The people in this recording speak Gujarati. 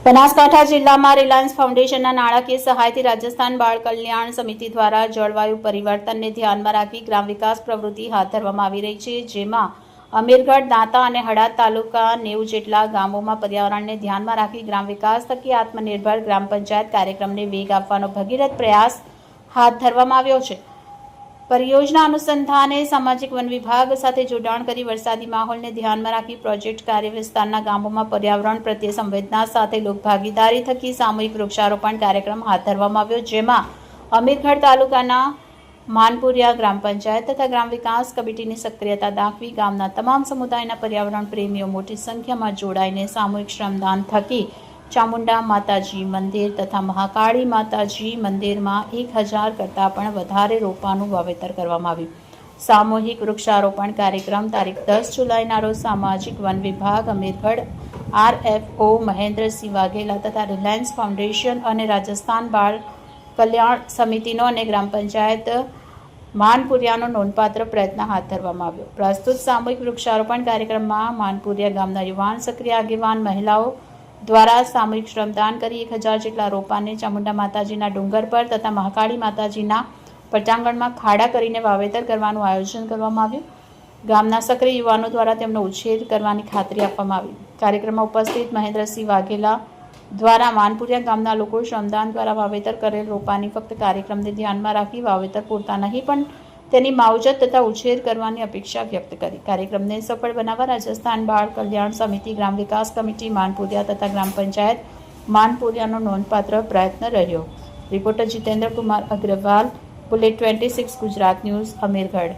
બનાસકાંઠા જિલ્લામાં રિલાયન્સ ફાઉન્ડેશનના નાણાકીય સહાયથી રાજસ્થાન બાળ કલ્યાણ સમિતિ દ્વારા જળવાયુ પરિવર્તનને ધ્યાનમાં રાખી ગ્રામ વિકાસ પ્રવૃત્તિ હાથ ધરવામાં આવી રહી છે, જેમાં અમીરગઢ, દાંતા અને હડાદ તાલુકા 90 જેટલા ગામોમાં પર્યાવરણને ધ્યાનમાં રાખી ગ્રામ વિકાસ થકી આત્મનિર્ભર ગ્રામ પંચાયત કાર્યક્રમને વેગ આપવાનો ભગીરથ પ્રયાસ હાથ ધરવામાં આવ્યો છે। પરિયોजना अनुसंधाने सामाजिक वन विभाग સાથે જોડાણ કરી વરસાદી માહોલને ધ્યાનમાં રાખી પ્રોજેક્ટ કાર્ય વિસ્તારના ગામોમાં પર્યાવરણ પ્રત્યે સંવેદના સાથે લોકભાગીદારી થકી સામૂહિક વૃક્ષારોપણ કાર્યક્રમ હાથ ધરવામાં આવ્યો, જેમાં અમીરગઢ તાલુકાના માનપુરિયા ગ્રામ પંચાયત તથા ગ્રામ વિકાસ કમિટીની સક્રિયતા દાખવી ગામના તમામ સમુદાયના પર્યાવરણ પ્રેમીઓ મોટી સંખ્યામાં જોડાઈને સામૂહિક શ્રમદાન થકી ચામુંડા માતાજી મંદિર તથા મહાકાળી માતાજી મંદિરમાં 1000 કરતાં પણ વધારે રોપાનું વાવેતર કરવામાં આવ્યું। સામૂહિક વૃક્ષારોપણ કાર્યક્રમ તારીખ 10 જુલાઈના રોજ સામાજિક વન વિભાગ અમીરગઢ, RFO મહેન્દ્રસિંહ વાઘેલા તથા રિલાયન્સ ફાઉન્ડેશન અને રાજસ્થાન બાળ કલ્યાણ સમિતિનો અને ગ્રામ પંચાયત માનપુરિયાનો નોંધપાત્ર પ્રયત્ન હાથ ધરવામાં આવ્યો। પ્રસ્તુત સામૂહિક વૃક્ષારોપણ કાર્યક્રમમાં માનપુરિયા ગામના યુવાન, સક્રિય આગેવાન મહિલાઓ દ્વારા સામૂહિક શ્રમદાન કરી 1000 જેટલા રોપાને ચામુંડા માતાજીના ડુંગર પર તથા મહાકાળી માતાજીના પટાંગણમાં ખાડા કરીને વાવેતર કરવાનું આયોજન કરવામાં આવ્યું। ગામના સક્રિય યુવાનો દ્વારા તેમનો ઉછેર કરવાની ખાતરી આપવામાં આવી। કાર્યક્રમમાં ઉપસ્થિત મહેન્દ્રસિંહ વાઘેલા દ્વારા માનપુરિયા ગામના લોકો શ્રમદાન દ્વારા વાવેતર કરેલ રોપાની ફક્ત કાર્યક્રમને ધ્યાનમાં રાખી વાવેતર પૂરતા નહીં પણ તેની માવજત તથા ઉછેર કરવાની અપેક્ષા વ્યક્ત કરી। કાર્યક્રમને સફળ બનાવવા રાજસ્થાન બાળ કલ્યાણ સમિતિ, ગ્રામ વિકાસ કમિટી માનપુરિયા તથા ગ્રામ પંચાયત માનપુરિયાનો નોંધપાત્ર પ્રયત્ન રહ્યો। Reporter Jitendra Kumar Agrawal, bullet 26 Gujarat news, Amirgadh.